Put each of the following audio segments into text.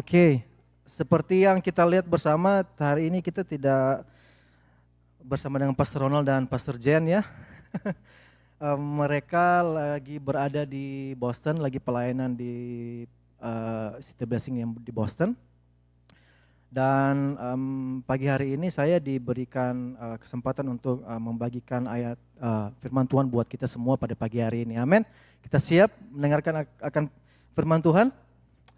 Oke, seperti yang kita lihat bersama, hari ini kita tidak bersama dengan Pastor Ronald dan Pastor Jen ya. Mereka lagi berada di Boston, lagi pelayanan di City Blessing yang di Boston. Dan pagi hari ini saya diberikan kesempatan untuk membagikan ayat firman Tuhan buat kita semua pada pagi hari ini. Amin. Kita siap mendengarkan akan firman Tuhan?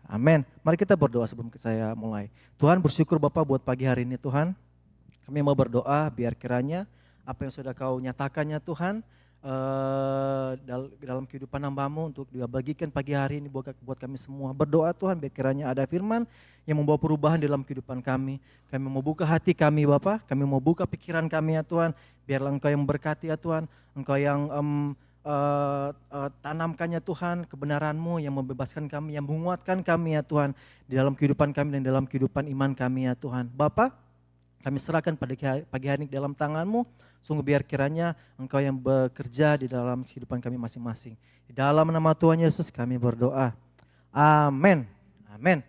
Amin. Mari kita berdoa sebelum saya mulai. Tuhan, bersyukur Bapak buat pagi hari ini Tuhan. Kami mau berdoa biar kiranya apa yang sudah Kau nyatakannya Tuhan dalam kehidupan hamba-Mu untuk dibagikan pagi hari ini buat kami semua. Berdoa Tuhan biar kiranya ada firman yang membawa perubahan dalam kehidupan kami. Kami mau buka hati kami Bapak, kami mau buka pikiran kami ya Tuhan. Biarlah Engkau yang memberkati ya Tuhan, Engkau yang tanamkannya Tuhan kebenaran-Mu yang membebaskan kami, yang menguatkan kami ya Tuhan di dalam kehidupan kami dan dalam kehidupan iman kami ya Tuhan. Bapa, kami serahkan pada pagi hari ini dalam tangan-Mu, sungguh biar kiranya Engkau yang bekerja di dalam kehidupan kami masing-masing. Di dalam nama Tuhan Yesus kami berdoa. Amin. Amin.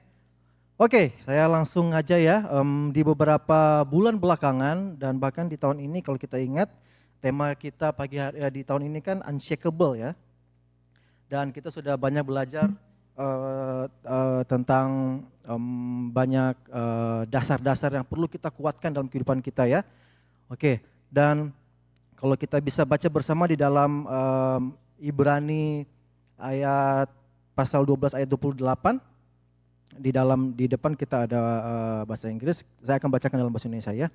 Oke, saya langsung aja ya. Di beberapa bulan belakangan dan bahkan di tahun ini kalau kita ingat, tema kita pagi hari di tahun ini kan unshakable ya. Dan kita sudah banyak belajar tentang banyak dasar-dasar yang perlu kita kuatkan dalam kehidupan kita ya. Oke, dan kalau kita bisa baca bersama di dalam Ibrani ayat pasal 12 ayat 28, di depan kita ada bahasa Inggris, saya akan bacakan dalam bahasa Indonesia ya.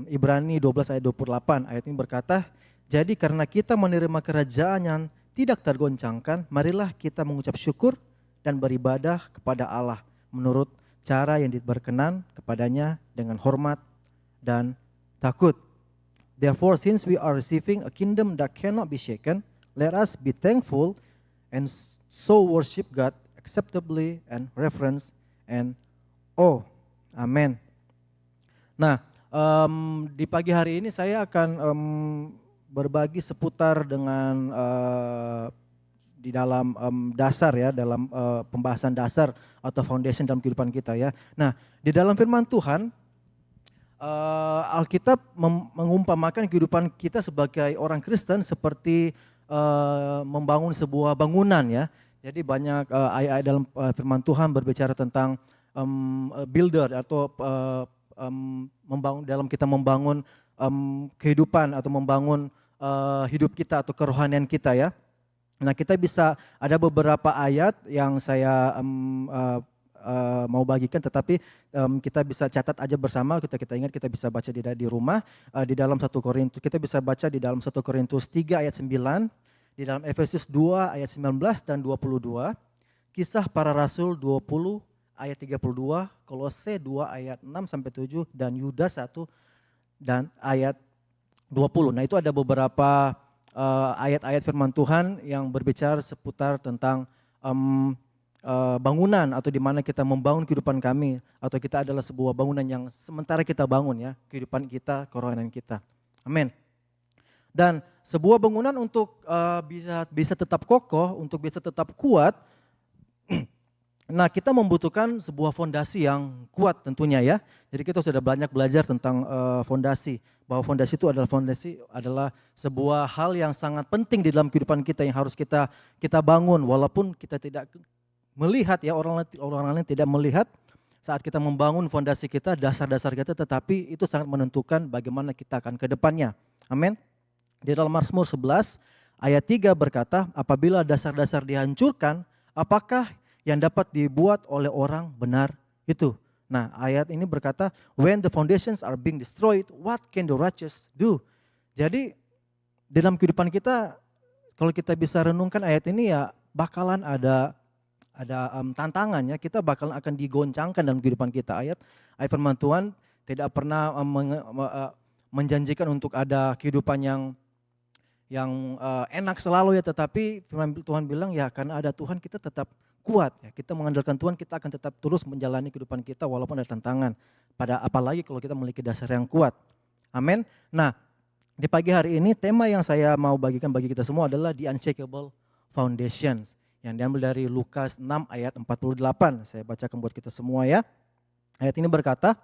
Ibrani 12 ayat 28, ayat ini berkata, jadi karena kita menerima kerajaan yang tidak tergoncangkan, marilah kita mengucap syukur dan beribadah kepada Allah menurut cara yang berkenan kepadanya dengan hormat dan takut. Therefore, since we are receiving a kingdom that cannot be shaken, let us be thankful and so worship God acceptably and reverence and awe. Amen. Nah, di pagi hari ini saya akan berbagi seputar dengan di dalam dasar ya, dalam pembahasan dasar atau foundation dalam kehidupan kita ya. Nah, di dalam firman Tuhan, Alkitab mengumpamakan kehidupan kita sebagai orang Kristen seperti membangun sebuah bangunan ya. Jadi banyak ayat-ayat dalam firman Tuhan berbicara tentang builder atau membangun, dalam kita membangun kehidupan atau membangun hidup kita atau kerohanian kita ya. Nah, kita bisa ada beberapa ayat yang saya mau bagikan, tetapi kita bisa catat aja bersama, kita ingat, kita bisa baca di rumah. Di dalam 1 Korintus, kita bisa baca di dalam 1 Korintus 3 ayat 9, di dalam Efesus 2 ayat 19 dan 22, Kisah Para Rasul 20 ayat 32, Kolose 2 ayat 6 sampai 7 dan Yudas 1 dan ayat 20. Nah, itu ada beberapa ayat-ayat firman Tuhan yang berbicara seputar tentang bangunan atau di mana kita membangun kehidupan kami, atau kita adalah sebuah bangunan yang sementara kita bangun ya, kehidupan kita, kerohanian kita. Amin. Dan sebuah bangunan untuk bisa tetap kokoh, untuk bisa tetap kuat, nah, kita membutuhkan sebuah fondasi yang kuat tentunya ya. Jadi kita sudah banyak belajar tentang fondasi, bahwa fondasi itu adalah sebuah hal yang sangat penting di dalam kehidupan kita yang harus kita bangun, walaupun kita tidak melihat ya, orang lain tidak melihat saat kita membangun fondasi kita, dasar-dasar kita, tetapi itu sangat menentukan bagaimana kita akan ke depannya. Amin. Di dalam Mazmur 11 ayat 3 berkata, apabila dasar-dasar dihancurkan, apakah yang dapat dibuat oleh orang benar itu. Nah, ayat ini berkata, when the foundations are being destroyed, what can the righteous do? Jadi dalam kehidupan kita, kalau kita bisa renungkan ayat ini ya, bakalan ada tantangannya, kita bakalan akan digoncangkan dalam kehidupan kita. Ayat firman Tuhan tidak pernah menjanjikan untuk ada kehidupan yang enak selalu ya, tetapi firman Tuhan bilang ya, karena ada Tuhan kita tetap kuat ya, kita mengandalkan Tuhan, kita akan tetap terus menjalani kehidupan kita walaupun ada tantangan. Apalagi kalau kita memiliki dasar yang kuat. Amin. Nah, di pagi hari ini tema yang saya mau bagikan bagi kita semua adalah the unshakable foundations. yang diambil dari Lukas 6 ayat 48. Saya bacakan buat kita semua ya. Ayat ini berkata,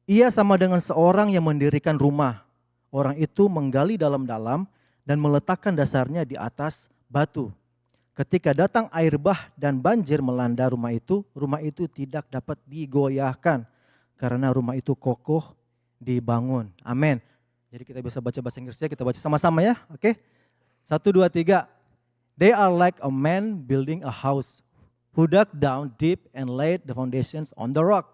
ia sama dengan seorang yang mendirikan rumah. Orang itu menggali dalam-dalam dan meletakkan dasarnya di atas batu. Ketika datang air bah dan banjir melanda rumah itu tidak dapat digoyahkan karena rumah itu kokoh dibangun. Amin. Jadi kita bisa baca bahasa Inggrisnya, kita baca sama-sama ya. Oke. 1, 2, 3. They are like a man building a house who dug down deep and laid the foundations on the rock.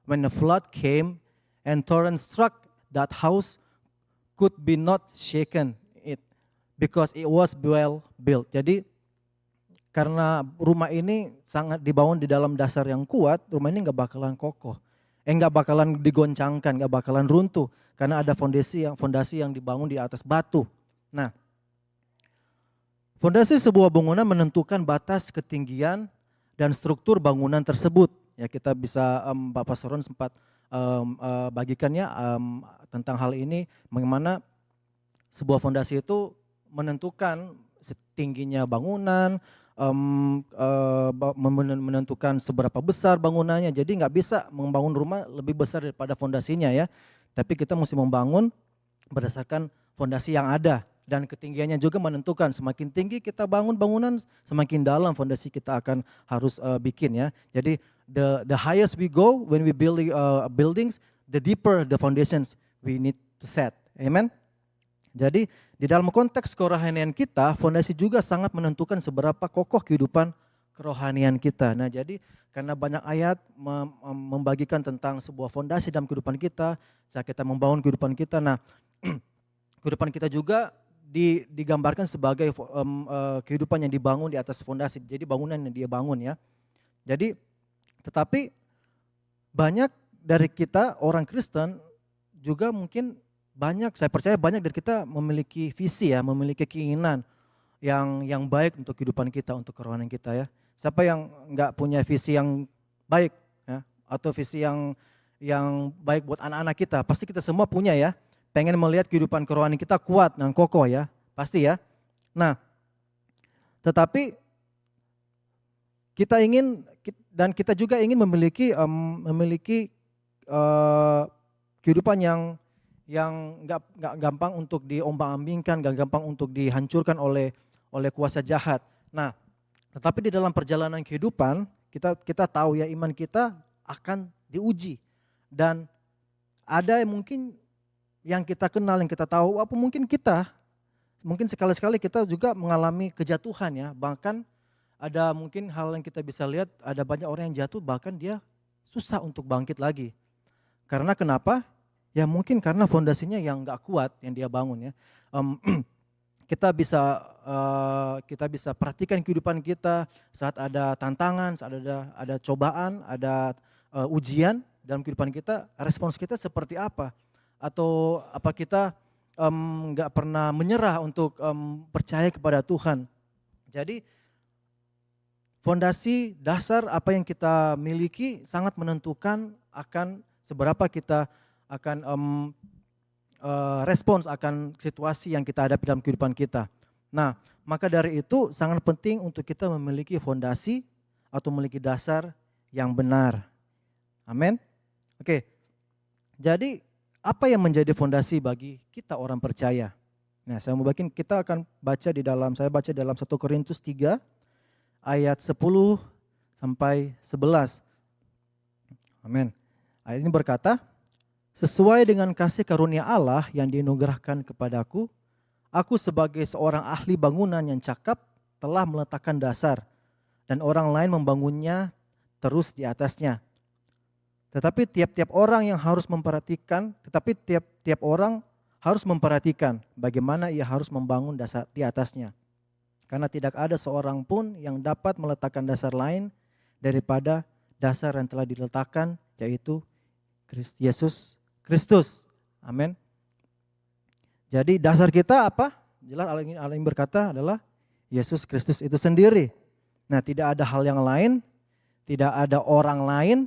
When the flood came and torrent struck that house, could be not shaken it because it was well built. Jadi karena rumah ini sangat dibangun di dalam dasar yang kuat, rumah ini nggak bakalan kokoh, nggak bakalan digoncangkan, nggak bakalan runtuh karena ada fondasi yang dibangun di atas batu. Nah, fondasi sebuah bangunan menentukan batas ketinggian dan struktur bangunan tersebut. Ya kita bisa Bapak Soron sempat bagikannya tentang hal ini, bagaimana sebuah fondasi itu menentukan tingginya bangunan, menentukan seberapa besar bangunannya. Jadi nggak bisa membangun rumah lebih besar daripada fondasinya ya. Tapi kita mesti membangun berdasarkan fondasi yang ada. Dan ketinggiannya juga menentukan, semakin tinggi kita bangun bangunan, semakin dalam fondasi kita akan harus bikin ya. Jadi the highest we go when we build buildings, the deeper the foundations we need to set. Amen. Jadi di dalam konteks kerohanian kita, fondasi juga sangat menentukan seberapa kokoh kehidupan kerohanian kita. Nah jadi karena banyak ayat membagikan tentang sebuah fondasi dalam kehidupan kita, saat kita membangun kehidupan kita. Nah kehidupan kita juga digambarkan sebagai kehidupan yang dibangun di atas fondasi. Jadi bangunan yang dia bangun ya. Jadi tetapi banyak dari kita orang Kristen juga mungkin saya percaya banyak dari kita memiliki visi ya, memiliki keinginan yang baik untuk kehidupan kita, untuk kerohanian kita ya. Siapa yang enggak punya visi yang baik ya, atau visi yang baik buat anak-anak kita? Pasti kita semua punya ya. Pengen melihat kehidupan kerohanian kita kuat dan kokoh ya, pasti ya. Nah, tetapi kita ingin dan kita juga ingin memiliki kehidupan yang nggak gampang untuk diombang-ambingkan, nggak gampang untuk dihancurkan oleh kuasa jahat. Nah, tetapi di dalam perjalanan kehidupan kita tahu ya iman kita akan diuji dan ada yang mungkin yang kita kenal, yang kita tahu, apa mungkin sekali-sekali kita juga mengalami kejatuhan ya. Bahkan ada mungkin hal yang kita bisa lihat, ada banyak orang yang jatuh bahkan dia susah untuk bangkit lagi. Karena kenapa? Ya mungkin karena fondasinya yang gak kuat yang dia bangun ya. Kita bisa perhatikan kehidupan kita saat ada tantangan, saat ada cobaan, ada ujian dalam kehidupan kita, respons kita seperti apa? Atau apa kita nggak pernah menyerah untuk percaya kepada Tuhan. Jadi fondasi dasar apa yang kita miliki sangat menentukan akan seberapa kita akan respons akan situasi yang kita hadapi dalam kehidupan kita. Nah, maka dari itu sangat penting untuk kita memiliki fondasi atau memiliki dasar yang benar. Amin. Oke. Jadi apa yang menjadi fondasi bagi kita orang percaya? Nah, saya baca dalam 1 Korintus 3 ayat 10 sampai 11. Amin. Ayat ini berkata, sesuai dengan kasih karunia Allah yang dianugerahkan kepadaku, aku sebagai seorang ahli bangunan yang cakap telah meletakkan dasar dan orang lain membangunnya terus di atasnya. Tetapi tiap-tiap orang harus memperhatikan bagaimana ia harus membangun dasar di atasnya. Karena tidak ada seorang pun yang dapat meletakkan dasar lain daripada dasar yang telah diletakkan, yaitu Yesus Kristus. Amin. Jadi dasar kita apa? Jelas Allah yang berkata adalah Yesus Kristus itu sendiri. Nah, tidak ada hal yang lain, tidak ada orang lain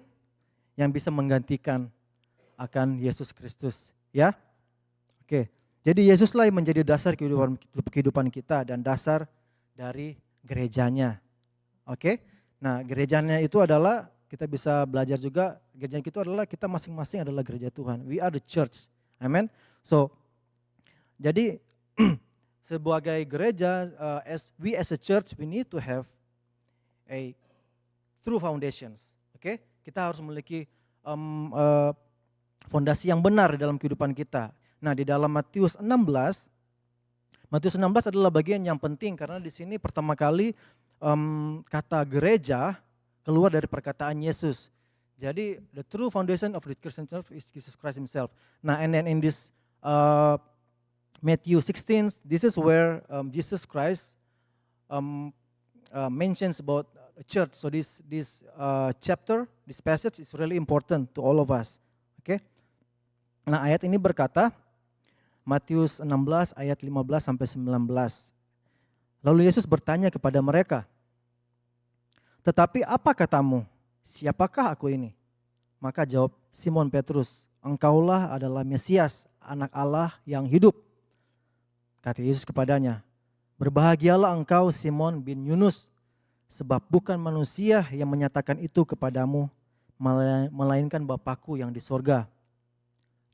yang bisa menggantikan akan Yesus Kristus, ya. Oke. Jadi Yesuslah yang menjadi dasar kehidupan kita dan dasar dari gerejanya. Oke. Nah, gerejanya itu adalah kita bisa belajar juga, gereja itu adalah kita masing-masing adalah gereja Tuhan. We are the church. Amen. So, jadi sebagai gereja, as a church, we need to have a true foundations. Oke, kita harus memiliki fondasi yang benar di dalam kehidupan kita. Nah, di dalam Matius 16 adalah bagian yang penting karena di sini pertama kali kata gereja keluar dari perkataan Yesus. Jadi the true foundation of the Christian church is Jesus Christ himself. Nah, and then in this Matthew 16, this is where Jesus Christ mentions about a church. So this chapter, this passage is really important to all of us. Okay? Nah, ayat ini berkata, Matius 16 ayat 15 sampai 19. Lalu Yesus bertanya kepada mereka, "Tetapi apa katamu? Siapakah aku ini?" Maka jawab Simon Petrus, "Engkaulah adalah Mesias, anak Allah yang hidup." Kata Yesus kepadanya, "Berbahagialah engkau Simon bin Yunus, sebab bukan manusia yang menyatakan itu kepadamu, melainkan Bapa-Ku yang di sorga.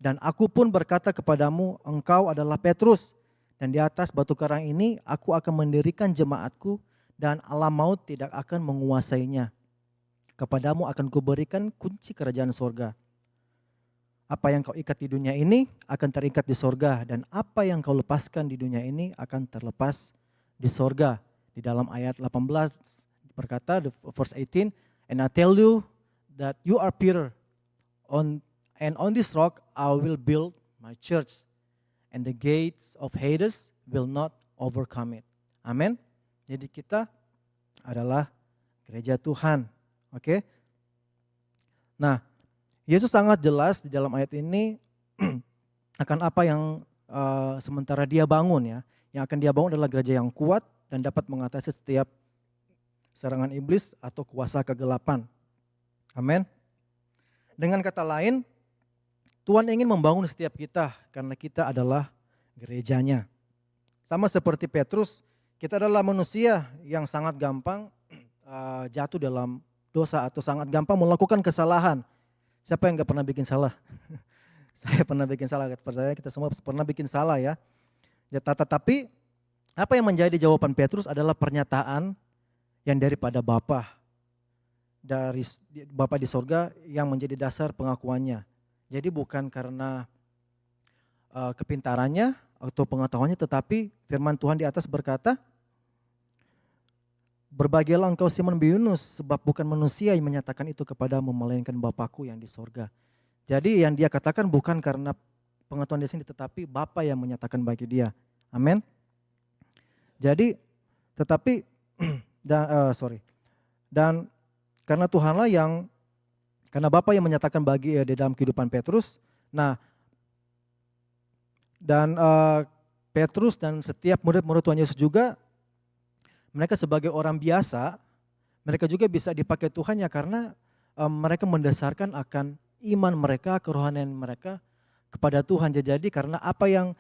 Dan aku pun berkata kepadamu, engkau adalah Petrus, dan di atas batu karang ini aku akan mendirikan jemaatku, dan alam maut tidak akan menguasainya. Kepadamu akan kuberikan kunci kerajaan sorga. Apa yang kau ikat di dunia ini akan terikat di sorga, dan apa yang kau lepaskan di dunia ini akan terlepas di sorga." Di dalam ayat 18 berkata, verse 18, "And I tell you that you are Peter, and on this rock I will build my church, and the gates of Hades will not overcome it." Amin. Jadi kita adalah gereja Tuhan. Oke. Nah, Yesus sangat jelas di dalam ayat ini akan apa yang sementara dia bangun ya. Yang akan dia bangun adalah gereja yang kuat dan dapat mengatasi setiap serangan iblis atau kuasa kegelapan. Amin. Dengan kata lain, Tuhan ingin membangun setiap kita karena kita adalah gerejanya. Sama seperti Petrus, kita adalah manusia yang sangat gampang jatuh dalam dosa atau sangat gampang melakukan kesalahan. Siapa yang gak pernah bikin salah? Saya pernah bikin salah, percaya kita semua pernah bikin salah ya. Tetapi apa yang menjadi jawaban Petrus adalah pernyataan yang daripada Bapa. Dari Bapa di sorga yang menjadi dasar pengakuannya. Jadi bukan karena kepintarannya atau pengetahuannya, tetapi firman Tuhan di atas berkata, "Berbahagialah engkau Simon bin Yunus, sebab bukan manusia yang menyatakan itu kepadamu, melainkan Bapa-Ku yang di sorga." Jadi yang dia katakan bukan karena pengetahuan di sini, tetapi Bapa yang menyatakan bagi dia. Amin. Jadi tetapi dan karena Tuhanlah yang, karena Bapa yang menyatakan bagi di dalam kehidupan Petrus. Nah, dan Petrus dan setiap murid-murid Tuhan Yesus juga, mereka sebagai orang biasa, mereka juga bisa dipakai Tuhan ya karena mereka mendasarkan akan iman mereka, kerohanian mereka kepada Tuhan. Jadi karena apa yang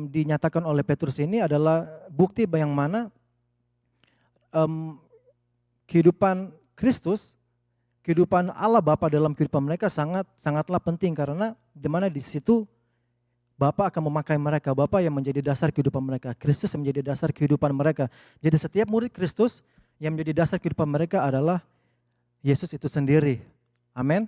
dinyatakan oleh Petrus ini adalah bukti yang mana kehidupan Kristus, kehidupan Allah Bapa dalam kehidupan mereka sangatlah penting karena di mana di situ Bapa akan memakai mereka, Bapa yang menjadi dasar kehidupan mereka, Kristus yang menjadi dasar kehidupan mereka. Jadi setiap murid Kristus yang menjadi dasar kehidupan mereka adalah Yesus itu sendiri. Amin.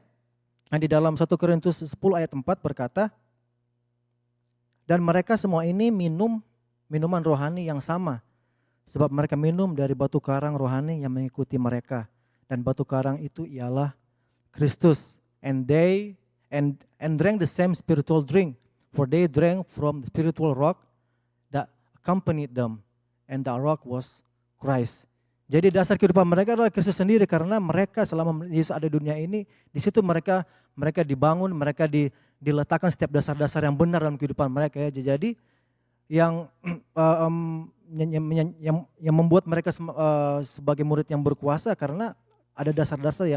Nah, di dalam 1 Korintus 10 ayat 4 berkata, "Dan mereka semua ini minum minuman rohani yang sama, sebab mereka minum dari batu karang rohani yang mengikuti mereka. Dan batu karang itu ialah Kristus. And they drank the same spiritual drink, for they drank from the spiritual rock that accompanied them, and the rock was Christ." Jadi dasar kehidupan mereka adalah Kristus sendiri karena mereka selama Yesus ada di dunia ini, di situ mereka dibangun, mereka diletakkan setiap dasar-dasar yang benar dalam kehidupan mereka ya. Jadi yang membuat mereka sebagai murid yang berkuasa karena ada dasar-dasar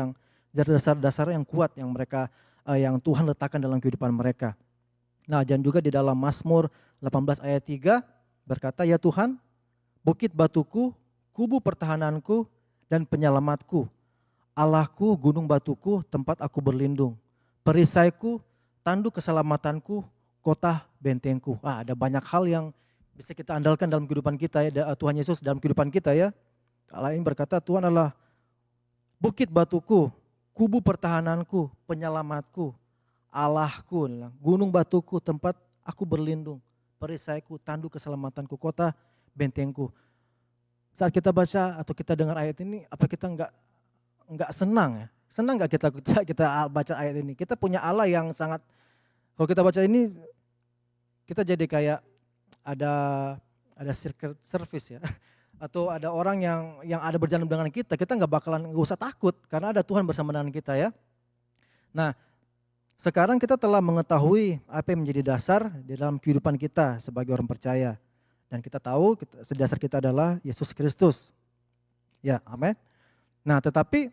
yang kuat yang mereka yang Tuhan letakkan dalam kehidupan mereka. Nah, dan juga di dalam Mazmur 18 ayat 3 berkata, "Ya Tuhan, bukit batuku, kubu pertahananku, dan penyelamatku. Allahku, gunung batuku, tempat aku berlindung. Perisaiku, tanduk keselamatanku, kota bentengku. Ada banyak hal yang bisa kita andalkan dalam kehidupan kita ya, Tuhan Yesus dalam kehidupan kita ya. Allah ini berkata, Tuhan adalah bukit batuku, kubu pertahananku, penyelamatku, Allahku, gunung batuku, tempat aku berlindung. Perisaiku, tanduk keselamatanku, kota bentengku. Saat kita baca atau kita dengar ayat ini, apa kita enggak senang ya? Senang enggak kita baca ayat ini? Kita punya Allah yang sangat, kalau kita baca ini, kita jadi kayak ada secret service ya. Atau ada orang yang ada berjalan dengan kita enggak usah takut karena ada Tuhan bersama dengan kita ya. Nah, sekarang kita telah mengetahui apa yang menjadi dasar di dalam kehidupan kita sebagai orang percaya. Dan kita tahu dasar kita adalah Yesus Kristus. Ya, amin. Nah, tetapi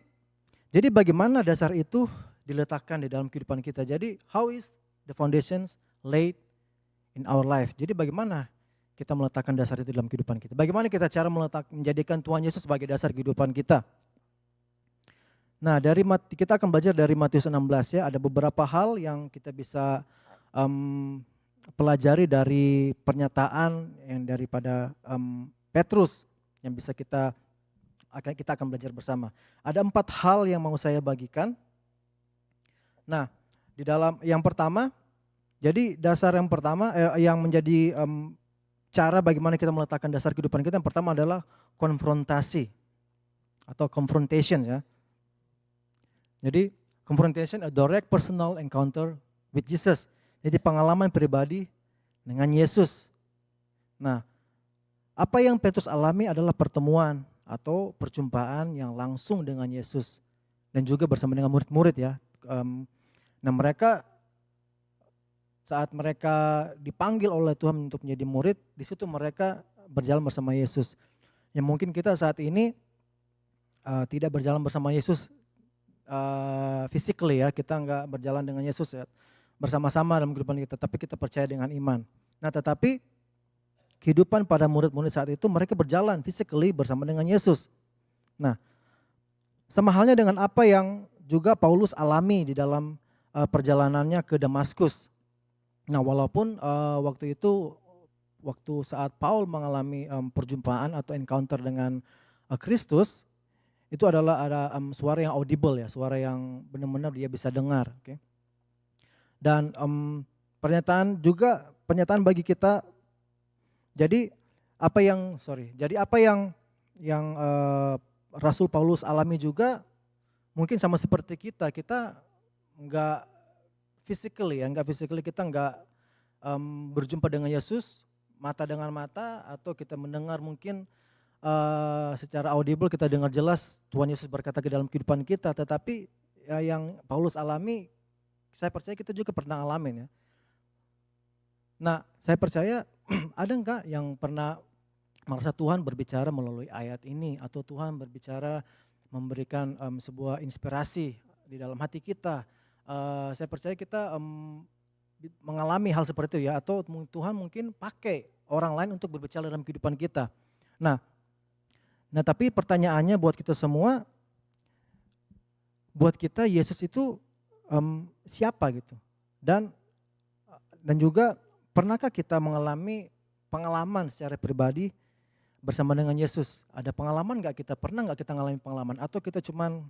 jadi bagaimana dasar itu diletakkan di dalam kehidupan kita? Jadi, how is the foundations laid in our life? Jadi bagaimana kita meletakkan dasar itu dalam kehidupan kita? Bagaimana kita cara menjadikan Tuhan Yesus sebagai dasar kehidupan kita? Nah, kita akan belajar dari Matius 16 ya. Ada beberapa hal yang kita bisa pelajari dari pernyataan yang daripada Petrus yang bisa kita akan belajar bersama. Ada 4 hal yang mau saya bagikan. Nah, di dalam yang pertama, jadi dasar yang pertama yang menjadi cara bagaimana kita meletakkan dasar kehidupan kita, yang pertama adalah konfrontasi atau confrontation ya. Jadi confrontation, a direct personal encounter with Jesus. Jadi pengalaman pribadi dengan Yesus. Nah, apa yang Petrus alami adalah pertemuan atau perjumpaan yang langsung dengan Yesus. Dan juga bersama dengan murid-murid ya. Nah saat mereka dipanggil oleh Tuhan untuk menjadi murid, di situ mereka berjalan bersama Yesus. Yang mungkin kita saat ini tidak berjalan bersama Yesus physically ya, kita enggak berjalan dengan Yesus ya, bersama-sama dalam kehidupan kita, tapi kita percaya dengan iman. Nah, tetapi kehidupan pada murid-murid saat itu mereka berjalan physically bersama dengan Yesus. Nah, sama halnya dengan apa yang juga Paulus alami di dalam perjalanannya ke Damaskus. Nah, walaupun waktu saat Paul mengalami perjumpaan atau encounter dengan Kristus, itu adalah ada suara yang audible ya, suara yang benar-benar dia bisa dengar. Okay? Dan pernyataan bagi kita. Jadi apa yang Rasul Paulus alami juga mungkin sama seperti kita enggak physically kita enggak berjumpa dengan Yesus mata dengan mata, atau kita mendengar mungkin secara audible kita dengar jelas Tuhan Yesus berkata ke dalam kehidupan kita, tetapi yang Paulus alami, saya percaya kita juga pernah alamin ya. Nah, saya percaya ada enggak yang pernah merasa Tuhan berbicara melalui ayat ini, atau Tuhan berbicara memberikan sebuah inspirasi di dalam hati kita. Saya percaya kita mengalami hal seperti itu ya, atau Tuhan mungkin pakai orang lain untuk berbicara dalam kehidupan kita. Nah tapi pertanyaannya buat kita semua, buat kita Yesus itu siapa gitu? Dan juga pernahkah kita mengalami pengalaman secara pribadi bersama dengan Yesus? Ada pengalaman nggak kita? Pernah nggak kita mengalami pengalaman? Atau kita cuman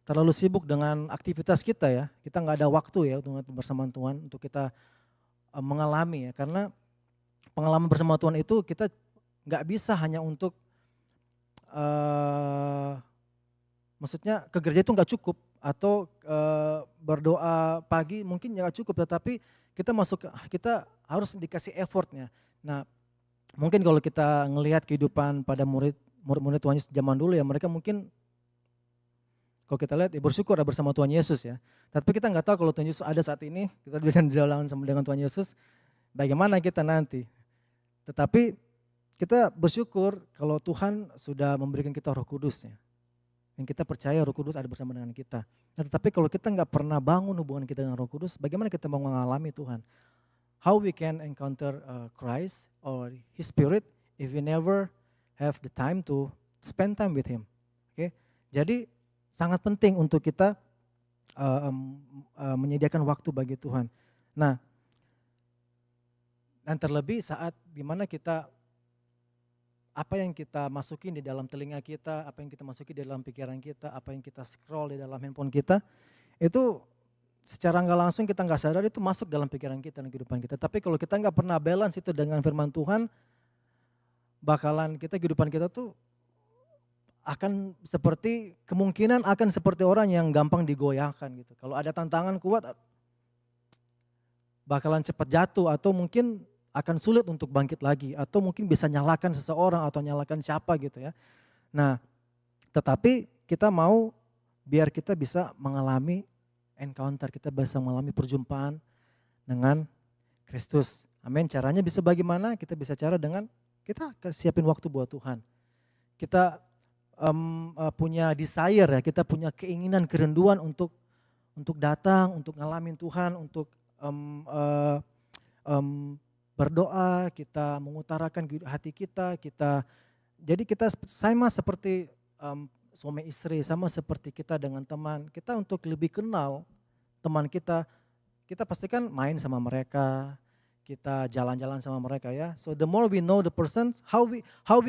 terlalu sibuk dengan aktivitas kita ya? Kita nggak ada waktu ya untuk bersama Tuhan, untuk kita mengalami ya. Karena pengalaman bersama Tuhan itu kita nggak bisa hanya untuk maksudnya ke gereja itu nggak cukup, atau berdoa pagi mungkin nggak cukup, tetapi kita harus dikasih effortnya. Nah, mungkin kalau kita ngelihat kehidupan pada murid-murid Tuhan Yesus zaman dulu ya, mereka mungkin kalau kita lihat ya bersyukur ada bersama Tuhan Yesus ya. Tapi kita nggak tahu kalau Tuhan Yesus ada saat ini, kita berjalan sama dengan Tuhan Yesus, bagaimana kita nanti. Tetapi kita bersyukur kalau Tuhan sudah memberikan kita Roh Kudus ya. Dan kita percaya Roh Kudus ada bersama dengan kita. Nah, tetapi kalau kita nggak pernah bangun hubungan kita dengan Roh Kudus, bagaimana kita mau mengalami Tuhan? How we can encounter Christ or His Spirit if we never have the time to spend time with Him? Oke, jadi sangat penting untuk kita menyediakan waktu bagi Tuhan. Nah, dan terlebih saat dimana kita, apa yang kita masukin di dalam telinga kita, apa yang kita masukin di dalam pikiran kita, apa yang kita scroll di dalam handphone kita, itu secara nggak langsung kita nggak sadar itu masuk dalam pikiran kita dan kehidupan kita. Tapi kalau kita nggak pernah balance itu dengan firman Tuhan, bakalan kehidupan kita tuh akan seperti, kemungkinan akan seperti orang yang gampang digoyahkan gitu. Kalau ada tantangan kuat, bakalan cepat jatuh atau mungkin akan sulit untuk bangkit lagi. Atau mungkin bisa nyalakan seseorang atau nyalakan siapa gitu ya. Nah, tetapi kita mau biar kita bisa mengalami encounter, kita bisa mengalami perjumpaan dengan Kristus. Amin. Caranya bisa bagaimana? Kita bisa cara dengan kita siapin waktu buat Tuhan. Kita punya desire ya, kita punya keinginan, kerinduan untuk datang, untuk ngalamin Tuhan, untuk berdoa, kita mengutarakan hati kita, jadi kita sama seperti suami istri, sama seperti kita dengan teman, kita untuk lebih kenal teman kita pastikan main sama mereka, kita jalan-jalan sama mereka ya. So the more we know the person, how we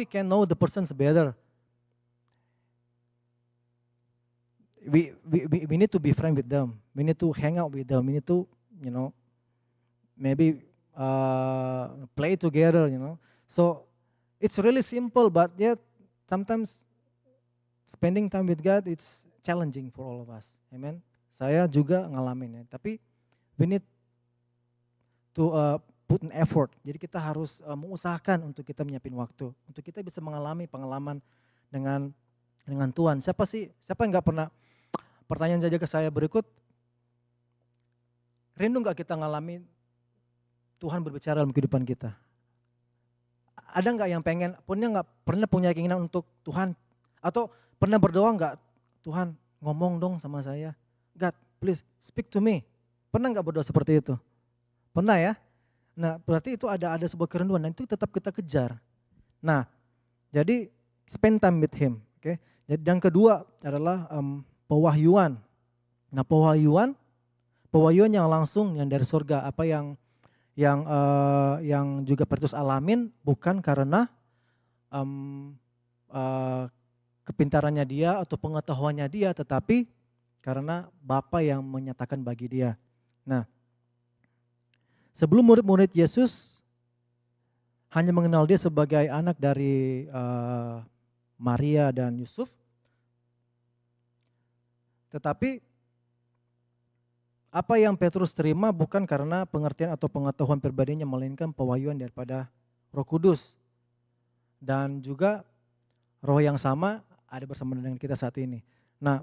can know the person better. We need to be friend with them. We need to hang out with them. We need to, maybe play together, So it's really simple, but yet sometimes spending time with God it's challenging for all of us. Amen. Saya juga ngalamin ya. Tapi we need to put an effort. Jadi kita harus mengusahakan untuk kita menyiapin waktu, untuk kita bisa mengalami pengalaman dengan Tuhan. Siapa yang nggak pernah? Pertanyaan saja ke saya berikut, rindu nggak kita ngalami Tuhan berbicara dalam kehidupan kita? Ada nggak yang pernah punya keinginan untuk Tuhan, atau pernah berdoa nggak, Tuhan ngomong dong sama saya, God please speak to me? Pernah nggak berdoa seperti itu? Pernah ya? Nah berarti itu ada sebuah kerinduan dan itu tetap kita kejar. Nah jadi spend time with Him. Oke. Jadi yang kedua adalah pewahyuan. Nah pewahyuan yang langsung yang dari surga, apa yang juga Petrus alamin bukan karena kepintarannya dia atau pengetahuannya dia, tetapi karena Bapa yang menyatakan bagi dia. Nah sebelum murid-murid Yesus hanya mengenal dia sebagai anak dari Maria dan Yusuf, tetapi apa yang Petrus terima bukan karena pengertian atau pengetahuan pribadinya, melainkan pewahyuan daripada Roh Kudus. Dan juga roh yang sama ada bersama dengan kita saat ini. Nah,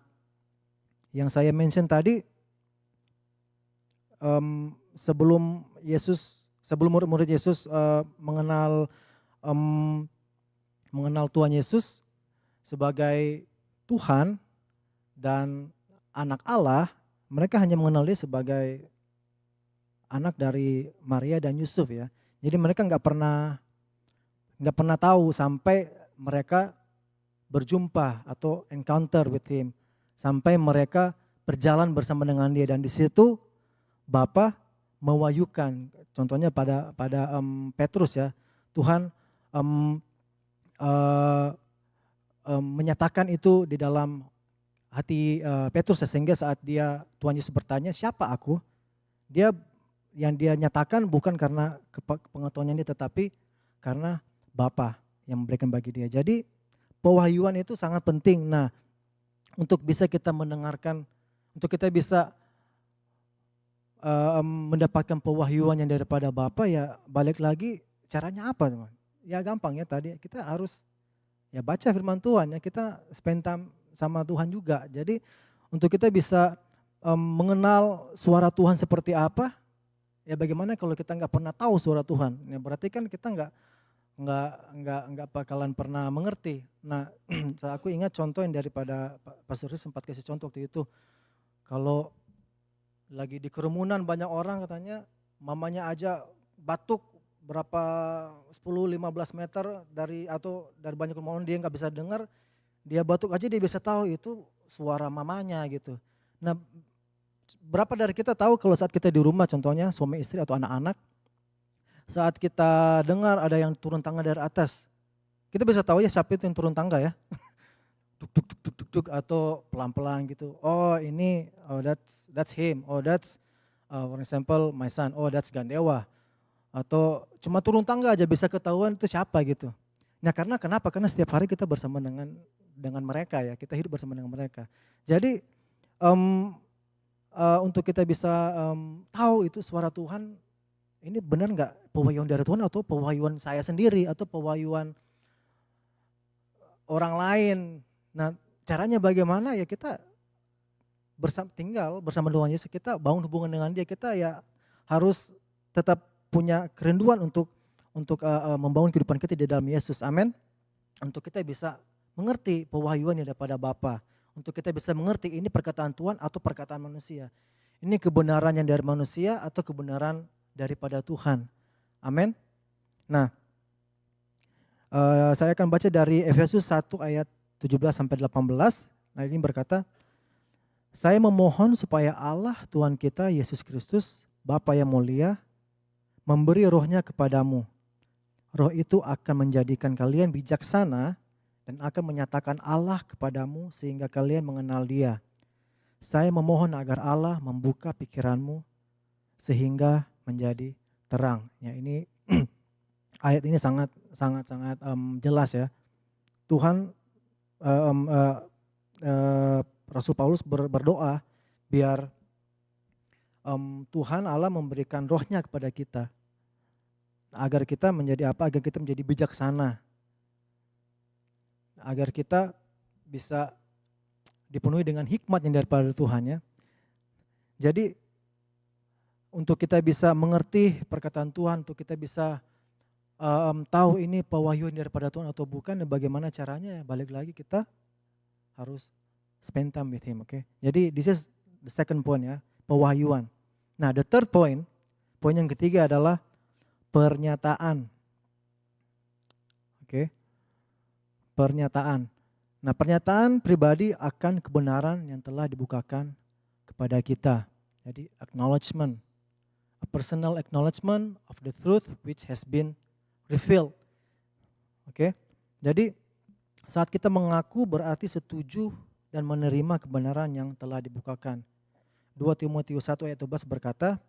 yang saya mention tadi, sebelum murid-murid Yesus mengenal Tuhan Yesus sebagai Tuhan dan anak Allah, mereka hanya mengenal dia sebagai anak dari Maria dan Yusuf ya. Jadi mereka nggak pernah tahu sampai mereka berjumpa atau encounter with Him, sampai mereka berjalan bersama dengan dia, dan di situ Bapa mewahyukan. Contohnya pada Petrus ya, Tuhan menyatakan itu di dalam hati Petrus, sehingga saat Tuhan Yesus bertanya siapa aku, yang dia nyatakan bukan karena pengetahuannya dia, tetapi karena Bapa yang memberikan bagi dia. Jadi pewahyuan itu sangat penting. Nah untuk bisa kita mendengarkan, untuk kita bisa mendapatkan pewahyuan yang daripada Bapa, ya balik lagi caranya apa teman? Ya gampang ya, tadi kita harus ya baca firman Tuhan ya, kita spend time sama Tuhan juga. Jadi untuk kita bisa mengenal suara Tuhan seperti apa, ya bagaimana kalau kita nggak pernah tahu suara Tuhan? Ya berarti kan kita nggak bakalan pernah mengerti. Nah, aku ingat contoh yang daripada Pastor Riz sempat kasih contoh waktu itu. Kalau lagi di kerumunan banyak orang, katanya mamanya aja batuk berapa 10-15 meter dari banyak orang, dia nggak bisa dengar. Dia batuk aja dia bisa tahu itu suara mamanya gitu. Nah, berapa dari kita tahu kalau saat kita di rumah contohnya suami istri atau anak-anak, saat kita dengar ada yang turun tangga dari atas, kita bisa tahu ya siapa itu yang turun tangga ya. Tuk tuk tuk tuk tuk tuk atau pelan-pelan gitu. Oh ini, oh that's him. Oh that's for example my son. Oh that's Gandewa. Atau cuma turun tangga aja bisa ketahuan itu siapa gitu. Nah karena kenapa? Karena setiap hari kita bersama dengan mereka ya. Kita hidup bersama dengan mereka. Jadi untuk kita bisa tahu itu suara Tuhan, ini benar nggak pewahyuan dari Tuhan atau pewahyuan saya sendiri atau pewahyuan orang lain. Nah caranya bagaimana ya, kita tinggal bersama Tuhan Yesus, kita bangun hubungan dengan dia, kita ya harus tetap punya kerinduan untuk membangun kehidupan kita di dalam Yesus, amin. Untuk kita bisa mengerti pewahyuan yang daripada Bapa, untuk kita bisa mengerti ini perkataan Tuhan atau perkataan manusia, ini kebenaran yang dari manusia atau kebenaran daripada Tuhan, amin. Nah, saya akan baca dari Efesus 1 ayat 17 sampai 18. Nah, ini berkata, saya memohon supaya Allah Tuhan kita Yesus Kristus, Bapa yang mulia, memberi rohnya kepadamu. Roh itu akan menjadikan kalian bijaksana dan akan menyatakan Allah kepadamu sehingga kalian mengenal Dia. Saya memohon agar Allah membuka pikiranmu sehingga menjadi terang. Ya, ini ayat ini sangat jelas ya. Tuhan Rasul Paulus berdoa biar Tuhan Allah memberikan rohnya kepada kita. Agar kita menjadi apa? Agar kita menjadi bijaksana. Agar kita bisa dipenuhi dengan hikmat yang daripada Tuhan ya. Jadi untuk kita bisa mengerti perkataan Tuhan, untuk kita bisa tahu ini pewahyuan daripada Tuhan atau bukan, dan bagaimana caranya, balik lagi kita harus spend time with Him, okay? Jadi this is the second point ya, pewahyuan. Nah the third point, poin yang ketiga adalah pernyataan. Oke. Pernyataan. Nah, pernyataan pribadi akan kebenaran yang telah dibukakan kepada kita. Jadi acknowledgement. A personal acknowledgement of the truth which has been revealed. Oke. Jadi saat kita mengaku berarti setuju dan menerima kebenaran yang telah dibukakan. 2 Timotius 1 ayat 12 berkata,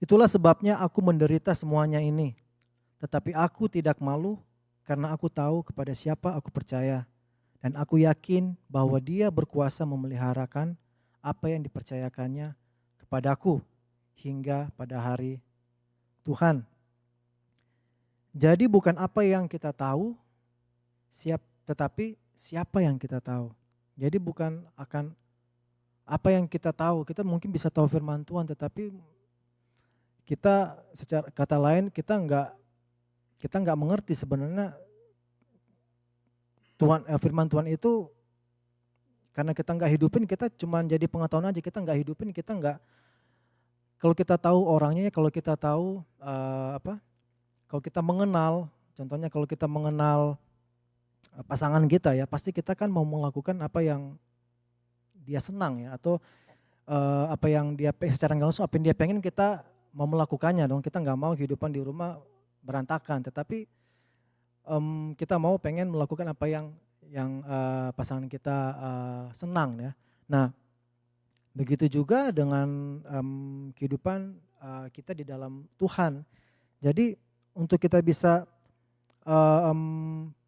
itulah sebabnya aku menderita semuanya ini. Tetapi aku tidak malu karena aku tahu kepada siapa aku percaya. Dan aku yakin bahwa Dia berkuasa memeliharakan apa yang dipercayakannya kepadaku hingga pada hari Tuhan. Jadi bukan apa yang kita tahu, tetapi siapa yang kita tahu. Jadi bukan akan apa yang kita tahu. Kita mungkin bisa tahu firman Tuhan, tetapi kita secara kata lain kita nggak mengerti sebenarnya Tuhan, firman Tuhan itu, karena kita nggak hidupin, kita cuma jadi pengetahuan aja, kita nggak hidupin, kita nggak, kalau kita tahu orangnya, kalau kita tahu kalau kita mengenal, contohnya kalau kita mengenal pasangan kita ya, pasti kita kan mau melakukan apa yang dia senang ya, atau apa yang dia secara nggak langsung, apa yang dia pengen kita mau melakukannya dong. Kita nggak mau kehidupan di rumah berantakan, tetapi kita mau pengen melakukan apa yang pasangan kita senang ya. Nah, begitu juga dengan kehidupan kita di dalam Tuhan. Jadi untuk kita bisa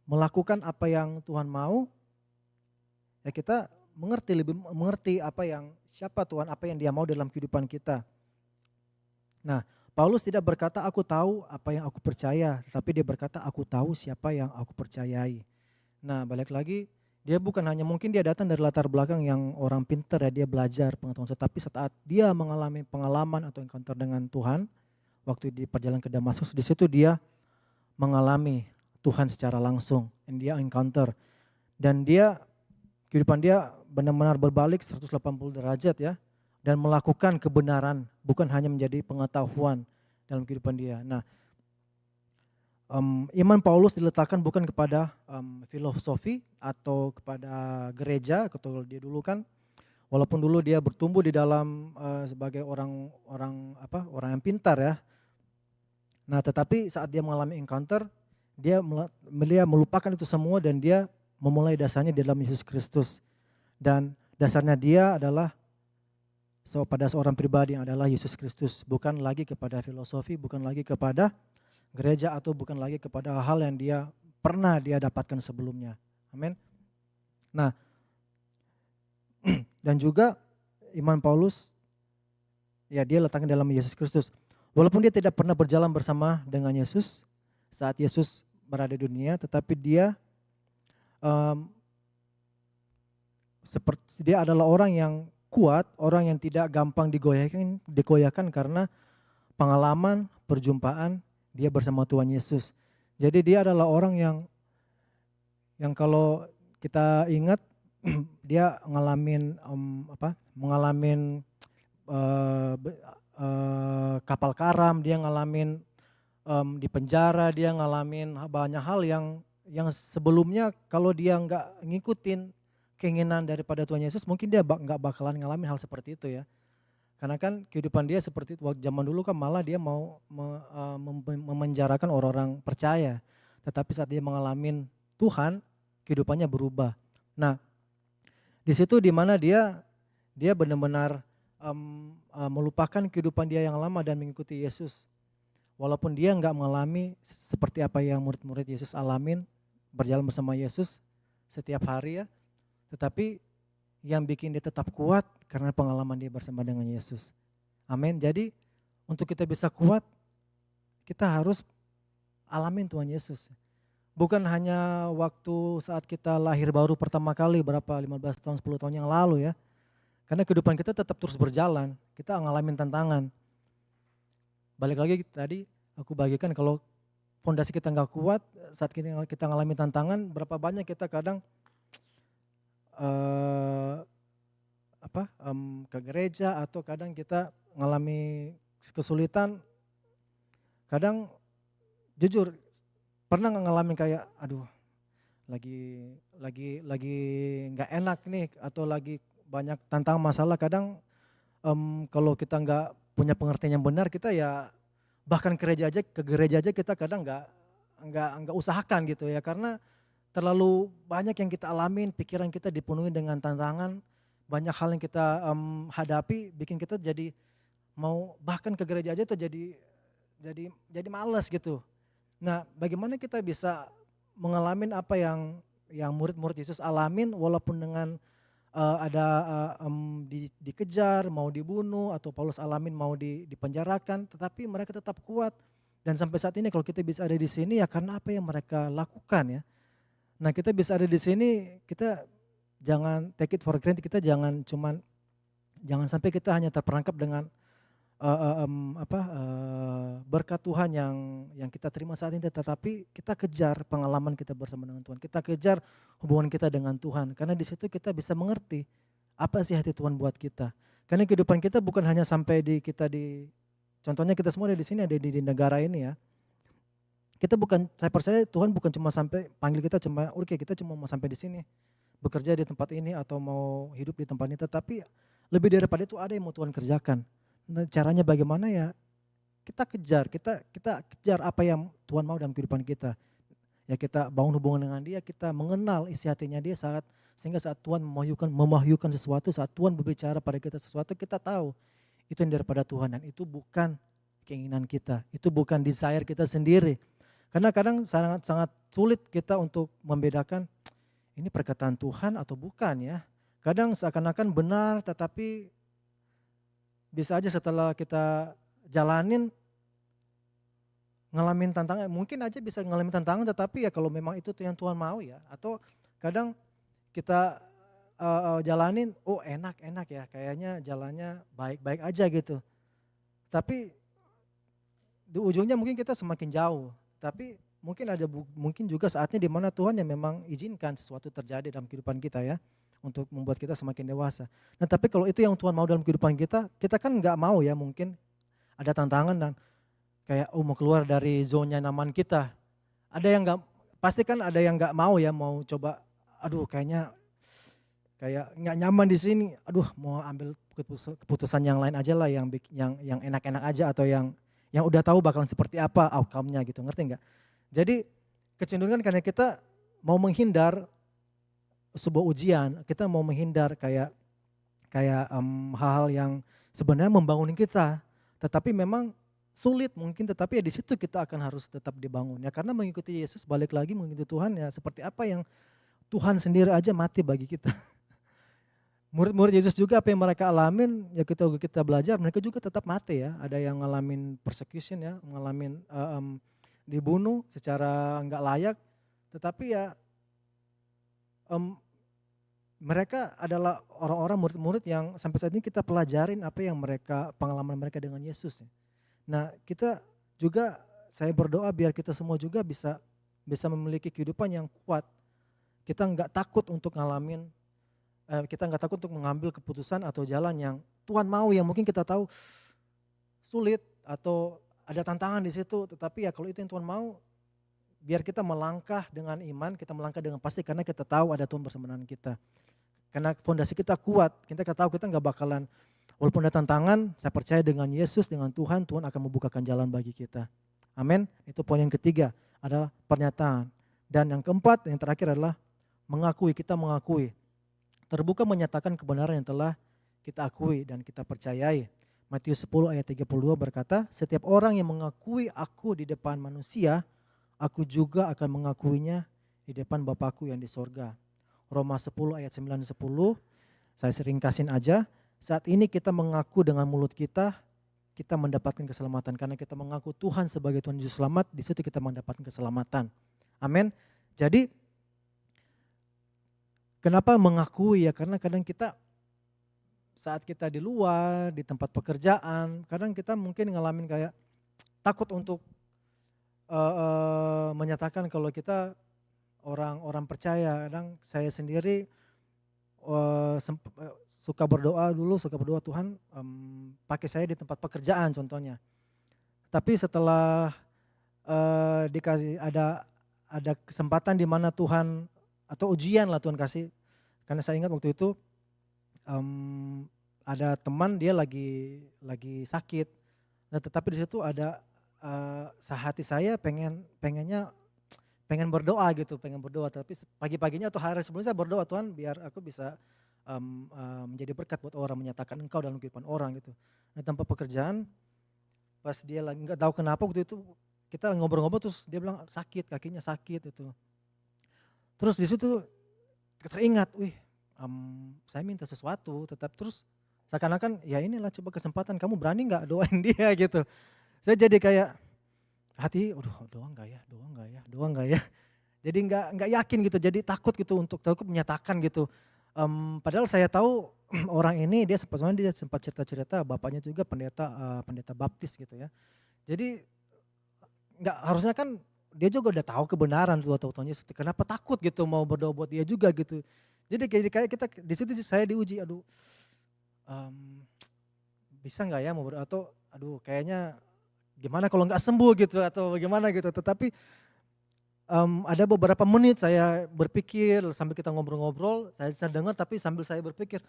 melakukan apa yang Tuhan mau, ya kita lebih mengerti siapa Tuhan, apa yang Dia mau dalam kehidupan kita. Nah, Paulus tidak berkata aku tahu apa yang aku percaya, tapi dia berkata aku tahu siapa yang aku percayai. Nah, balik lagi, dia bukan hanya, mungkin dia datang dari latar belakang yang orang pintar ya, dia belajar pengetahuan, tetapi saat dia mengalami pengalaman atau encounter dengan Tuhan, waktu di perjalanan ke Damaskus, di situ dia mengalami Tuhan secara langsung, dan dia encounter, dan kehidupan dia benar-benar berbalik 180 derajat ya. Dan melakukan kebenaran, bukan hanya menjadi pengetahuan dalam kehidupan dia. Nah, Iman Paulus diletakkan bukan kepada filosofi atau kepada gereja, atau dia dulu kan, walaupun dulu dia bertumbuh di dalam sebagai orang yang pintar ya. Nah, tetapi saat dia mengalami encounter, dia melupakan itu semua dan dia memulai dasarnya di dalam Yesus Kristus. Dan dasarnya dia adalah pada seorang pribadi yang adalah Yesus Kristus, bukan lagi kepada filosofi, bukan lagi kepada gereja, atau bukan lagi kepada hal yang dia pernah dia dapatkan sebelumnya. Amin. Nah, dan juga iman Paulus, ya dia letakkan dalam Yesus Kristus. Walaupun dia tidak pernah berjalan bersama dengan Yesus saat Yesus berada di dunia, tetapi dia dia adalah orang yang kuat, orang yang tidak gampang digoyahkan karena pengalaman, perjumpaan dia bersama Tuhan Yesus. Jadi dia adalah orang yang kalau kita ingat dia ngalamin kapal karam, dia ngalamin di penjara, dia ngalamin banyak hal yang sebelumnya kalau dia nggak ngikutin keinginan daripada Tuhan Yesus, mungkin dia nggak bakalan ngalamin hal seperti itu ya. Karena kan kehidupan dia seperti itu, waktu zaman dulu kan malah dia mau memenjarakan orang-orang percaya. Tetapi saat dia mengalami Tuhan, kehidupannya berubah. Nah, di situ di mana dia benar-benar melupakan kehidupan dia yang lama dan mengikuti Yesus. Walaupun dia nggak mengalami seperti apa yang murid-murid Yesus alamin, berjalan bersama Yesus setiap hari ya. Tetapi yang bikin dia tetap kuat karena pengalaman dia bersama dengan Yesus. Amin. Jadi untuk kita bisa kuat, kita harus alamin Tuhan Yesus. Bukan hanya waktu saat kita lahir baru pertama kali berapa 15 tahun 10 tahun yang lalu ya. Karena kehidupan kita tetap terus berjalan, kita ngalamin tantangan. Balik lagi tadi aku bagikan, kalau fondasi kita nggak kuat saat kita ngalamin tantangan, berapa banyak kita kadang ke gereja atau kadang kita ngalami kesulitan, kadang jujur pernah ngalamin kayak aduh lagi nggak enak nih atau lagi banyak tantangan masalah, kadang kalau kita nggak punya pengertian yang benar, kita ya bahkan ke gereja aja kita kadang nggak usahakan gitu ya, karena terlalu banyak yang kita alamin, pikiran kita dipenuhi dengan tantangan, banyak hal yang kita hadapi, bikin kita jadi mau bahkan ke gereja aja tuh jadi malas gitu. Nah, bagaimana kita bisa mengalami apa yang murid-murid Yesus alamin, walaupun dengan dikejar, mau dibunuh, atau Paulus alamin mau dipenjarakan, tetapi mereka tetap kuat. Dan sampai saat ini kalau kita bisa ada di sini ya karena apa yang mereka lakukan ya. Nah, kita bisa ada di sini, kita jangan take it for granted, kita jangan sampai kita hanya terperangkap dengan berkat Tuhan yang kita terima saat ini, tetapi kita kejar pengalaman kita bersama dengan Tuhan, kita kejar hubungan kita dengan Tuhan, karena di situ kita bisa mengerti apa sih hati Tuhan buat kita. Karena kehidupan kita bukan hanya sampai contohnya kita semua ada di sini, ada di negara ini ya. Saya percaya Tuhan bukan cuma sampai panggil kita kita cuma mau sampai di sini, bekerja di tempat ini atau mau hidup di tempat ini, tetapi lebih daripada itu ada yang mau Tuhan kerjakan. Nah, caranya bagaimana ya? Kita kejar apa yang Tuhan mau dalam kehidupan kita. Ya kita bangun hubungan dengan Dia, kita mengenal isi hatinya Dia sehingga saat Tuhan memahyukan sesuatu, saat Tuhan berbicara pada kita sesuatu, kita tahu itu yang daripada Tuhan dan itu bukan keinginan kita, itu bukan desire kita sendiri. Karena kadang sangat sulit kita untuk membedakan ini perkataan Tuhan atau bukan ya. Kadang seakan-akan benar, tetapi bisa aja setelah kita jalanin ngalamin tantangan, mungkin aja bisa ngalamin tantangan, tetapi ya kalau memang itu yang Tuhan mau ya. Atau kadang kita jalanin, oh enak ya, kayaknya jalannya baik-baik aja gitu. Tapi di ujungnya mungkin kita semakin jauh. Tapi mungkin juga saatnya di mana Tuhan yang memang izinkan sesuatu terjadi dalam kehidupan kita ya, untuk membuat kita semakin dewasa. Nah, tapi kalau itu yang Tuhan mau dalam kehidupan kita, kita kan nggak mau ya, mungkin ada tantangan dan kayak mau keluar dari zona nyaman kita. Ada yang nggak, pasti kan ada yang nggak mau ya, mau coba, aduh kayaknya kayak nggak nyaman di sini, aduh mau ambil keputusan yang lain aja lah, yang enak-enak aja, atau yang udah tahu bakalan seperti apa outcome-nya gitu, ngerti nggak? Jadi kecenderungan karena kita mau menghindar sebuah ujian, kita mau menghindar kayak kayak hal-hal yang sebenarnya membangun kita, tetapi memang sulit mungkin, tetapi ya di situ kita akan harus tetap dibangun ya, karena mengikuti Yesus, balik lagi mengikuti Tuhan ya, seperti apa yang Tuhan sendiri aja mati bagi kita. Murid-murid Yesus juga apa yang mereka alamin ya, kita belajar, mereka juga tetap mati ya. Ada yang ngalamin persecution ya, ngalamin dibunuh secara nggak layak, tetapi ya mereka adalah orang-orang murid-murid yang sampai saat ini kita pelajarin apa yang pengalaman mereka dengan Yesus ya. Nah kita juga, saya berdoa biar kita semua juga bisa memiliki kehidupan yang kuat. Kita nggak takut untuk kita nggak takut untuk mengambil keputusan atau jalan yang Tuhan mau, yang mungkin kita tahu sulit atau ada tantangan di situ, tetapi ya kalau itu yang Tuhan mau, biar kita melangkah dengan iman, kita melangkah dengan pasti, karena kita tahu ada Tuhan bersama dengan kita. Karena fondasi kita kuat, kita tahu kita nggak bakalan, walaupun ada tantangan, saya percaya dengan Yesus, dengan Tuhan akan membukakan jalan bagi kita. Amin. Itu poin yang ketiga, adalah pernyataan. Dan yang keempat, yang terakhir adalah kita mengakui. Terbuka menyatakan kebenaran yang telah kita akui dan kita percayai. Matius 10 ayat 32 berkata, setiap orang yang mengakui aku di depan manusia, aku juga akan mengakuinya di depan Bapakku yang di sorga. Roma 10 ayat 9-10, saya sering kasihin aja, saat ini kita mengaku dengan mulut kita mendapatkan keselamatan. Karena kita mengaku Tuhan sebagai Tuhan Yesus Selamat, di situ kita mendapatkan keselamatan. Amin. Jadi, kenapa mengakui ya? Karena kadang kita saat kita di luar, di tempat pekerjaan, kadang kita mungkin ngalamin kayak takut untuk menyatakan kalau kita orang percaya. Kadang saya sendiri suka berdoa Tuhan pakai saya di tempat pekerjaan contohnya. Tapi setelah dikasih ada kesempatan di mana Tuhan, atau ujian lah Tuhan kasih, karena saya ingat waktu itu ada teman dia lagi sakit, nah tetapi di situ ada sehati saya pengen berdoa gitu, tapi pagi-paginya atau hari sebelumnya saya berdoa, Tuhan biar aku bisa menjadi berkat buat orang, menyatakan Engkau dalam kehidupan orang gitu. Nah tempat pekerjaan, pas dia lagi nggak tahu kenapa waktu itu kita ngobrol-ngobrol, terus dia bilang kakinya sakit itu. Terus di situ teringat, saya minta sesuatu, tetap terus seakan-akan ya inilah coba kesempatan, kamu berani nggak doain dia gitu. Saya jadi kayak hati, doa nggak ya. Jadi nggak yakin gitu, jadi takut gitu untuk menyatakan gitu. Padahal saya tahu orang ini dia sempat cerita-cerita bapaknya juga pendeta baptis gitu ya. Jadi nggak harusnya kan dia juga udah tahu kebenaran tuh atau Yesus. Kenapa takut gitu mau berdoa buat dia juga gitu. Jadi kayak kita di situ saya diuji, bisa nggak ya mau berdoa, atau kayaknya gimana kalau nggak sembuh gitu atau bagaimana gitu. Tetapi ada beberapa menit saya berpikir sambil kita ngobrol-ngobrol, saya dengar tapi sambil saya berpikir,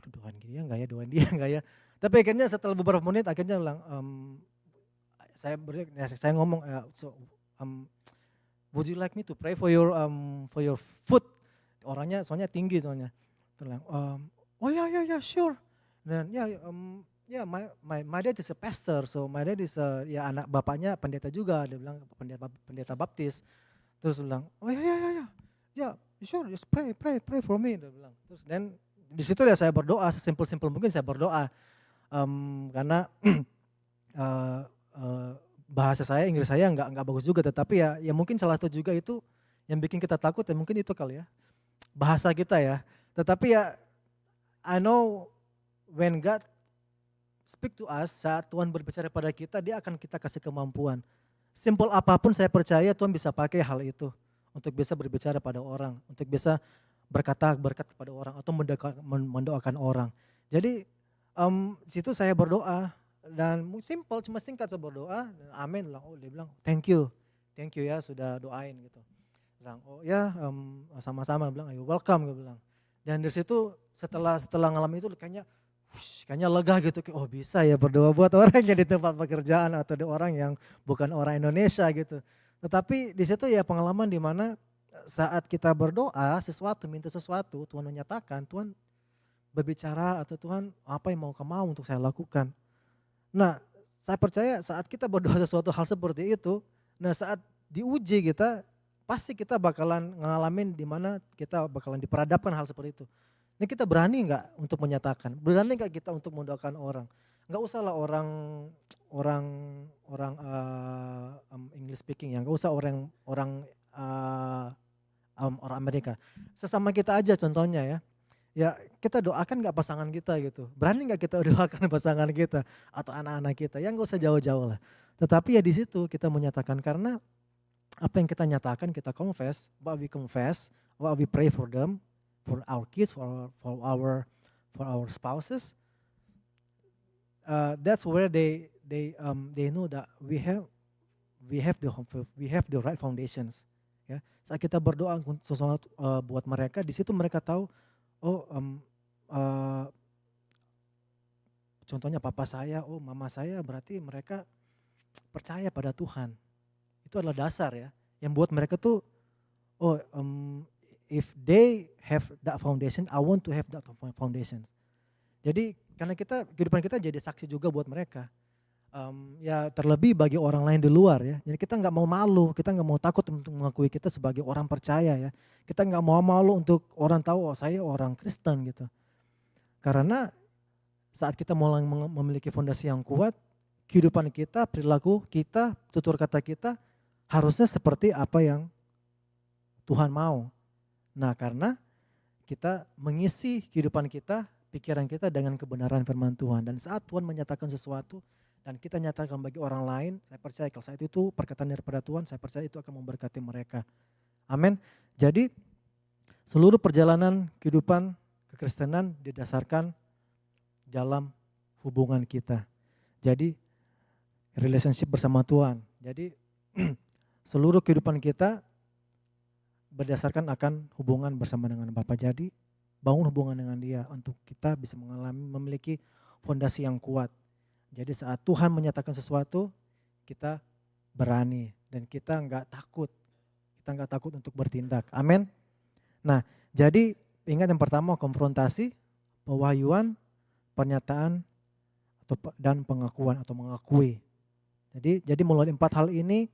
doain dia nggak ya. Tapi akhirnya setelah beberapa menit akhirnya bilang, saya ngomong, would you like me to pray for your foot? Orangnya soalnya tinggi soalnya. Terus oh ya sure. Dan my dad is a pastor, so my dad is ya anak bapaknya pendeta juga, dia bilang pendeta baptis. Terus bilang, oh ya sure, just pray for me, dia bilang. Terus dan di situ ya saya berdoa, sesimpel mungkin saya berdoa, karena bahasa saya, Inggris saya nggak bagus juga, tetapi ya mungkin salah satu juga itu yang bikin kita takut ya, mungkin itu kali ya, bahasa kita ya. Tetapi ya I know when God speak to us, saat Tuhan berbicara pada kita, dia akan kita kasih kemampuan. Simpel apapun saya percaya Tuhan bisa pakai hal itu untuk bisa berbicara pada orang, untuk bisa berkata berkat kepada orang atau mendoakan orang. Jadi situ saya berdoa dan simpel, cuma singkat saya berdoa, amin. Dia bilang thank you thank you ya sudah doain gitu. Bilang, oh ya sama-sama, bilang ayo welcome, gue bilang. Dan dari situ setelah ngalamin itu kayaknya lega gitu, oh bisa ya berdoa buat orang yang di tempat pekerjaan atau di orang yang bukan orang Indonesia gitu. Tetapi di situ ya pengalaman di mana saat kita berdoa minta sesuatu, Tuhan menyatakan, Tuhan berbicara atau Tuhan apa yang kamu mau untuk saya lakukan. Nah saya percaya saat kita berdoa sesuatu hal seperti itu, nah saat diuji kita, pasti kita bakalan ngalamin di mana kita bakalan diperhadapkan hal seperti itu. Ini kita berani nggak untuk menyatakan? Berani nggak kita untuk mendoakan orang? Nggak usahlah orang English speaking ya, nggak usah orang Amerika. Sesama kita aja contohnya ya. Ya kita doakan nggak pasangan kita gitu. Berani nggak kita doakan pasangan kita atau anak-anak kita? Ya nggak usah jauh-jauh lah. Tetapi ya di situ kita menyatakan karena apa yang kita nyatakan kita confess, what we pray for them, for our kids, for our spouses. That's where they know that we have the right foundations. Ya, saat kita berdoa sesuatu buat mereka, di situ mereka tahu, oh contohnya papa saya, oh mama saya, berarti mereka percaya pada Tuhan. Itu adalah dasar ya, yang buat mereka tuh, oh if they have that foundation, I want to have that foundation. Jadi karena kehidupan kita jadi saksi juga buat mereka. Ya terlebih bagi orang lain di luar ya. Jadi kita nggak mau malu, kita nggak mau takut untuk mengakui kita sebagai orang percaya ya. Kita nggak mau malu untuk orang tahu, oh saya orang Kristen gitu. Karena saat kita mulai memiliki fondasi yang kuat, kehidupan kita, perilaku kita, tutur kata kita harusnya seperti apa yang Tuhan mau. Nah karena kita mengisi kehidupan kita, pikiran kita dengan kebenaran firman Tuhan. Dan saat Tuhan menyatakan sesuatu dan kita nyatakan bagi orang lain, saya percaya kalau saat itu perkataan daripada Tuhan, saya percaya itu akan memberkati mereka. Amin. Jadi seluruh perjalanan kehidupan kekristenan didasarkan dalam hubungan kita. Jadi relationship bersama Tuhan. Jadi seluruh kehidupan kita berdasarkan akan hubungan bersama dengan Bapa. Jadi bangun hubungan dengan Dia untuk kita bisa memiliki fondasi yang kuat. Jadi saat Tuhan menyatakan sesuatu, kita berani dan kita nggak takut. Kita nggak takut untuk bertindak. Amin. Nah, jadi ingat yang pertama konfrontasi, pewahyuan, pernyataan dan pengakuan atau mengakui. Jadi melalui 4 hal ini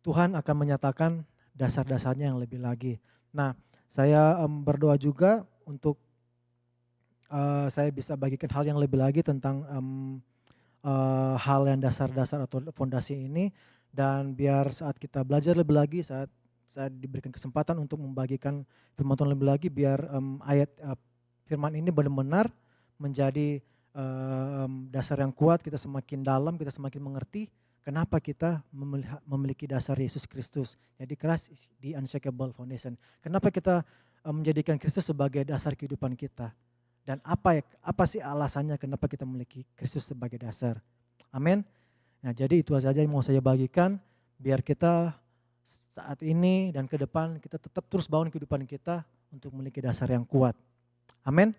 Tuhan akan menyatakan dasar-dasarnya yang lebih lagi. Nah, saya berdoa juga untuk saya bisa bagikan hal yang lebih lagi tentang hal yang dasar-dasar atau fondasi ini, dan biar saat kita belajar lebih lagi, saat saya diberikan kesempatan untuk membagikan firman Tuhan lebih lagi, biar ayat firman ini benar-benar menjadi dasar yang kuat, kita semakin dalam, kita semakin mengerti kenapa kita memiliki dasar Yesus Kristus. Jadi Christ is the unshakable foundation. Kenapa kita menjadikan Kristus sebagai dasar kehidupan kita. Dan apa sih alasannya kenapa kita memiliki Kristus sebagai dasar. Amin. Nah jadi itu saja yang mau saya bagikan. Biar kita saat ini dan ke depan kita tetap terus bangun kehidupan kita untuk memiliki dasar yang kuat. Amin.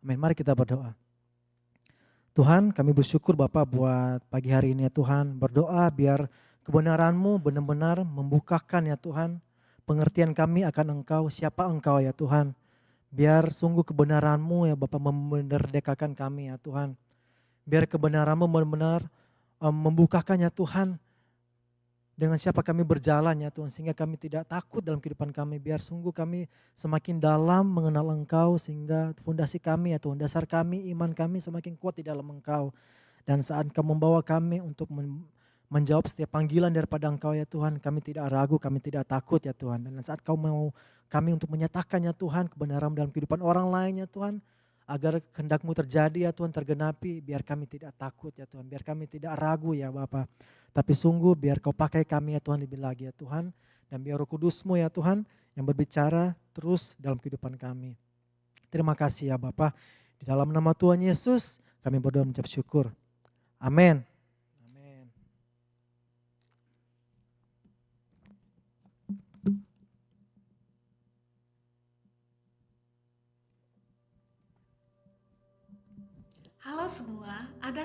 Amin. Mari kita berdoa. Tuhan, kami bersyukur Bapak buat pagi hari ini ya Tuhan. Berdoa biar kebenaran-Mu benar-benar membukakan ya Tuhan pengertian kami akan Engkau, siapa Engkau ya Tuhan. Biar sungguh kebenaran-Mu ya Bapak memerdekakan kami ya Tuhan. Biar kebenaran-Mu benar-benar membukakan ya Tuhan dengan siapa kami berjalan ya Tuhan, sehingga kami tidak takut dalam kehidupan kami. Biar sungguh kami semakin dalam mengenal Engkau, sehingga fondasi kami ya Tuhan, dasar kami, iman kami semakin kuat di dalam Engkau. Dan saat Engkau membawa kami untuk menjawab setiap panggilan daripada Engkau ya Tuhan, kami tidak ragu, kami tidak takut ya Tuhan. Dan saat Kau mau kami untuk menyatakan ya Tuhan kebenaran dalam kehidupan orang lain ya Tuhan, agar kehendak-Mu terjadi ya Tuhan, tergenapi, biar kami tidak takut ya Tuhan, biar kami tidak ragu ya Bapa. Tapi sungguh biar Kau pakai kami ya Tuhan lebih lagi ya Tuhan, dan biar Roh Kudus-Mu ya Tuhan yang berbicara terus dalam kehidupan kami. Terima kasih ya Bapa. Di dalam nama Tuhan Yesus kami berdoa mengucap syukur. Amin. semua, ada